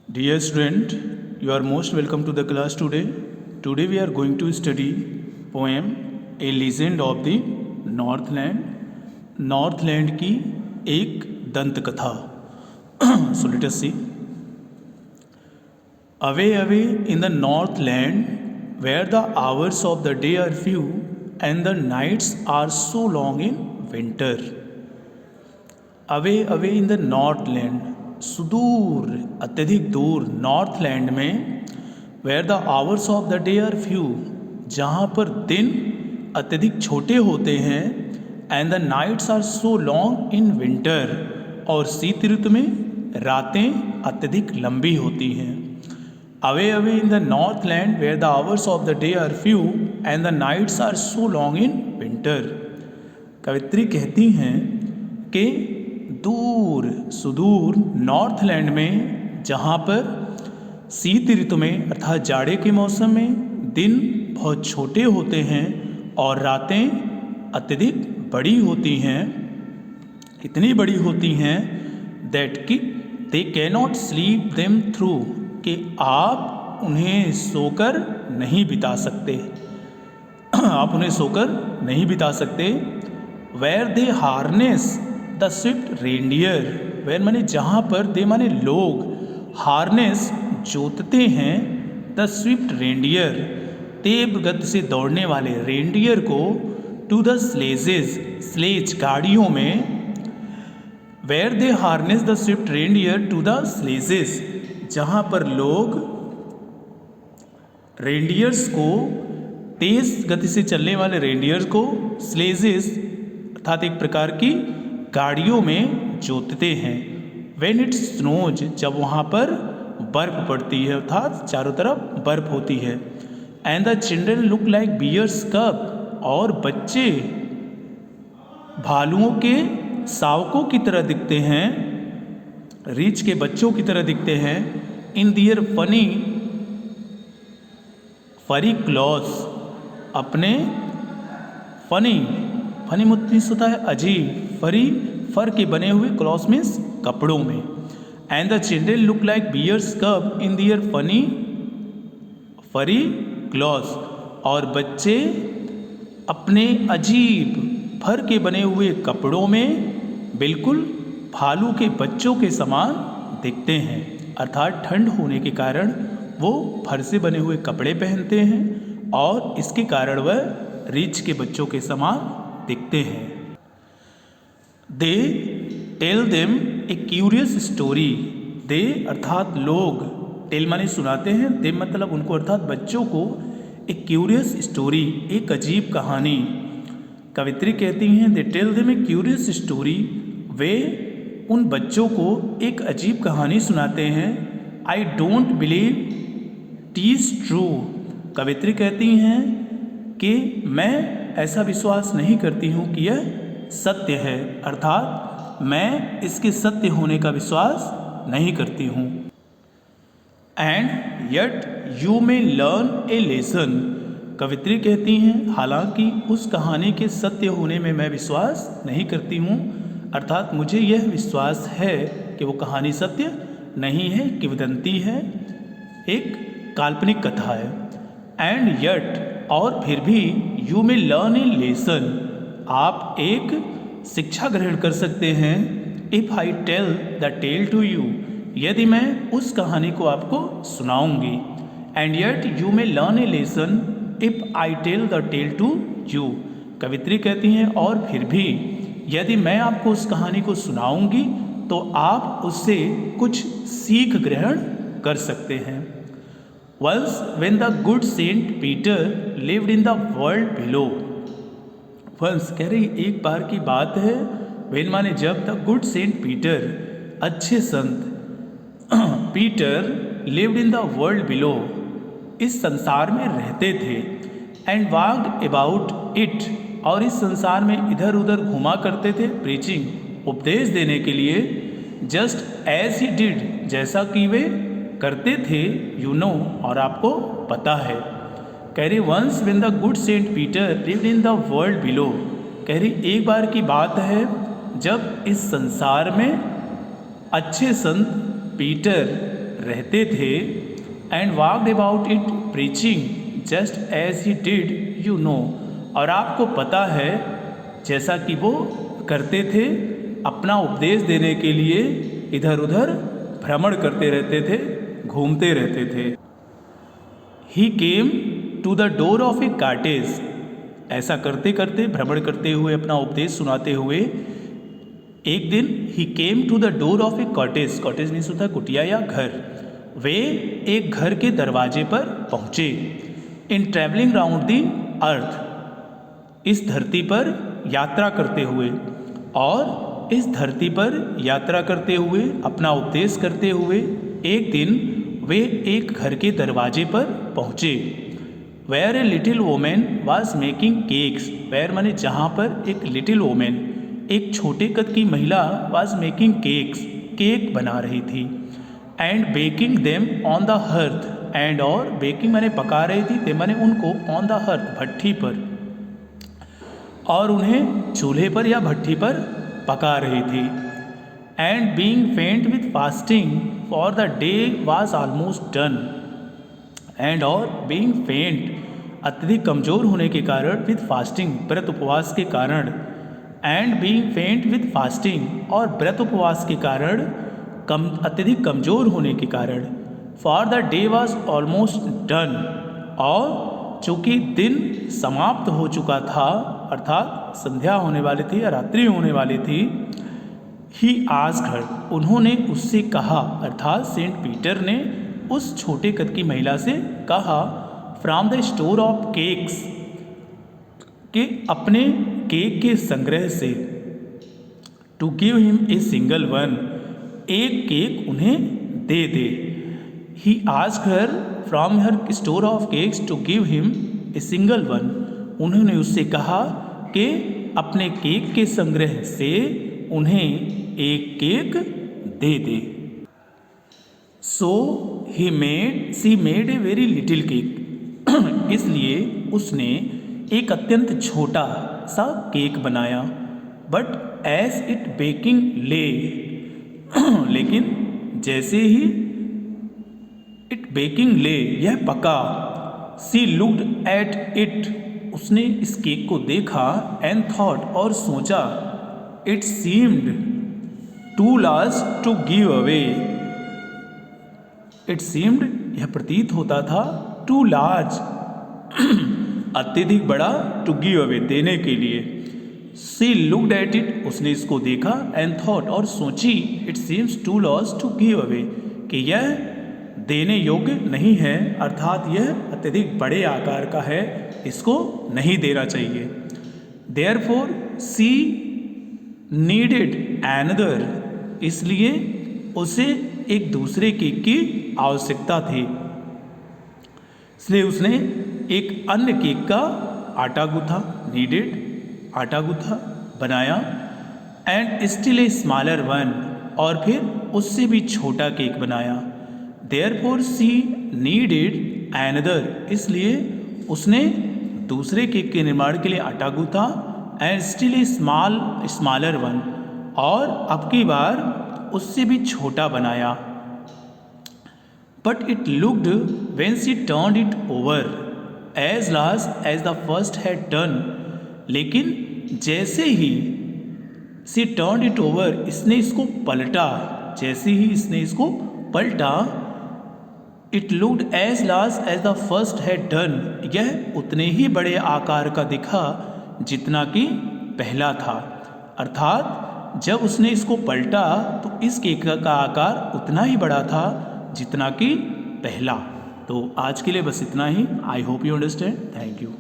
Dear student, you are most welcome to the class today. Today we are going to study poem A Legend of the Northland. Northland की एक दंत कथा. So let us see. Away, away in the Northland, where the hours of the day are few and the nights are so long in winter. Away, away in the Northland. सुदूर अत्यधिक दूर northland में where the hours of the day are few, जहाँ पर दिन अत्यधिक छोटे होते हैं, and the nights are so long in winter, और शीत ऋतु में रातें अत्यधिक लंबी होती हैं. Away away in the northland where the hours of the day are few and the nights are so long in winter. कवित्री कहती हैं कि दूर सुदूर नॉर्थलैंड में, जहाँ पर शीत ऋतु में अर्थात जाड़े के मौसम में दिन बहुत छोटे होते हैं और रातें अत्यधिक बड़ी होती हैं, इतनी बड़ी होती हैं दैट कि they cannot sleep them through, कि आप उन्हें सोकर नहीं बिता सकते, आप उन्हें सोकर नहीं बिता सकते. Where they harness the swift reindeer, where माने जहाँ पर, दे माने लोग, हार्नेस जोतते हैं, द स्विफ्ट रेंडियर तेज गति से दौड़ने वाले रेंडियर को, टू द स्लेजेस स्लेज गाड़ियों में. Where they harness the swift reindeer to the sledges, जहाँ पर लोग रेंडियर्स को, तेज गति से चलने वाले रेंडियर्स को स्लेजेस अर्थात एक प्रकार की गाड़ियों में जोतते हैं. वेन इट स्नोज, जब वहाँ पर बर्फ पड़ती है अर्थात चारों तरफ बर्फ होती है. And the children look like bears cub, और बच्चे भालुओं के शावकों की तरह दिखते हैं, रीछ के बच्चों की तरह दिखते हैं. इन दियर फनी फरी क्लॉथ, अपने फनी मीन्स होता है अजीब, फर के बने हुए क्लॉथ मीन्स कपड़ों में. And the children look like bears cub in their funny furry cloth, और बच्चे अपने अजीब फर के बने हुए कपड़ों में बिल्कुल भालू के बच्चों के समान दिखते हैं. अर्थात ठंड होने के कारण वो फर से बने हुए कपड़े पहनते हैं और इसके कारण वह रीछ के बच्चों के समान दिखते हैं. They tell them a curious story, they अर्थात लोग, टेल माने सुनाते हैं, दे मतलब उनको अर्थात बच्चों को, एक क्यूरियस स्टोरी एक अजीब कहानी. कवित्री कहती हैं they tell them a curious story, वे उन बच्चों को एक अजीब कहानी सुनाते हैं. I don't believe it is true, कवित्री कहती हैं कि मैं ऐसा विश्वास नहीं करती हूँ कि यह सत्य है, अर्थात मैं इसके सत्य होने का विश्वास नहीं करती हूँ. And yet you may learn a lesson, कवित्री कहती हैं हालांकि उस कहानी के सत्य होने में मैं विश्वास नहीं करती हूँ, अर्थात मुझे यह विश्वास है कि वो कहानी सत्य नहीं है, किंवदंती है, एक काल्पनिक कथा है. एंड यट, और फिर भी, you may learn a lesson, आप एक शिक्षा ग्रहण कर सकते हैं. If I tell the tale to you, यदि मैं उस कहानी को आपको सुनाऊंगी. And yet you may learn a lesson if I tell the tale to you, कवित्री कहती हैं और फिर भी यदि मैं आपको उस कहानी को सुनाऊंगी तो आप उससे कुछ सीख ग्रहण कर सकते हैं. Once when the good Saint Peter lived in the world below, once कह रही एक बार की बात है, when माने जब, द गुड सेंट पीटर अच्छे संत Peter lived in the world below, इस संसार में रहते थे. and walked about it, और इस संसार में इधर उधर घुमा करते थे, प्रीचिंग उपदेश देने के लिए. जस्ट एज ही डिड, जैसा कि वे करते थे, यू नो, और आपको पता है. कह रही once when the good saint Peter lived in the world below, कह रही एक बार की बात है जब इस संसार में अच्छे संत पीटर रहते थे, and walked about it preaching just as he did you know, और आपको पता है जैसा कि वो करते थे, अपना उपदेश देने के लिए इधर उधर भ्रमण करते रहते थे, घूमते रहते थे। He came to the door of a cottage, ऐसा करते करते भ्रमण करते हुए अपना उपदेश सुनाते हुए एक दिन he came to the door of a cottage, cottage नहीं सुनता कुटिया या घर, वे एक घर के दरवाजे पर पहुँचे। इन ट्रैवलिंग राउंड दी अर्थ, इस धरती पर यात्रा करते हुए, और इस धरती पर यात्रा करते हुए अपना उपदेश करते हुए एक दिन वे एक घर के दरवाजे पर पहुँचे। Where a little women was making cakes, where माने जहाँ पर एक लिटिल वोमेन, एक छोटे कद की महिला वाज मेकिंग केक्स, केक बना रही थी, and baking them on the hearth, and और बेकिंग माने पका रही थी, ते माने उनको ऑन द हर्थ भट्ठी पर, और उन्हें चूल्हे पर या भट्ठी पर पका रही थी। एंड बीइंग फेंट with fasting for the day was almost done, and और बीइंग फेंट अत्यधिक कमज़ोर होने के कारण, विथ फास्टिंग व्रत उपवास के कारण, एंड बीइंग फेंट विथ फास्टिंग और व्रत उपवास के कारण अत्यधिक कमज़ोर होने के कारण, for the day was almost done, और चूँकि दिन समाप्त हो चुका था, अर्थात संध्या होने वाली थी या रात्रि होने वाली थी। ही आस्क्ड हर, उन्होंने उससे कहा, अर्थात सेंट पीटर ने उस छोटे कद की महिला से कहा, from the store of cakes, कि अपने केक के संग्रह से, to give him a single one, एक केक उन्हें दे दे। He asked her from her store of cakes to give him a single one, उन्होंने उससे कहा कि अपने केक के संग्रह से उन्हें एक cake they they. So she made a very little cake, इसलिए उसने एक अत्यंत छोटा सा केक बनाया। बट एज इट बेकिंग ले, लेकिन जैसे ही इट बेकिंग ले, यह पका, सी लुक्ड एट इट, उसने इस केक को देखा, एंड थॉट और सोचा, it seemed too large to give away, it seemed यह प्रतीत होता था, टू लार्ज अत्यधिक बड़ा, टू गिव अवे देने के लिए। सी लुक्ड एट इट, उसने इसको देखा, एंड थॉट और सोची, it seems too large to give away, कि यह देने योग्य नहीं है, अर्थात यह अत्यधिक बड़े आकार का है, इसको नहीं देना चाहिए। देयरफॉर सी नीडेड एनदर, इसलिए उसे एक दूसरे केक की आवश्यकता थी, इसलिए उसने एक अन्य केक का आटा गूथा, नीडेड आटा गूथा, बनाया, and still a smaller one, और फिर उससे भी छोटा केक बनाया। देयरफॉर सी नीडेड एनदर, इसलिए उसने दूसरे केक के निर्माण के लिए आटा गूथा, and still a smaller one, और अब की बार उससे भी छोटा बनाया। But it looked when she turned it over as large as the first had done, लेकिन जैसे ही शी टर्न्ड इट ओवर, इसने इसको पलटा, जैसे ही इसने इसको पलटा, it looked as large as the first had done, यह उतने ही बड़े आकार का दिखा जितना कि पहला था। अर्थात जब उसने इसको पलटा तो इस केक का आकार उतना ही बड़ा था जितना कि पहला। तो आज के लिए बस इतना ही। I hope you understand. Thank you.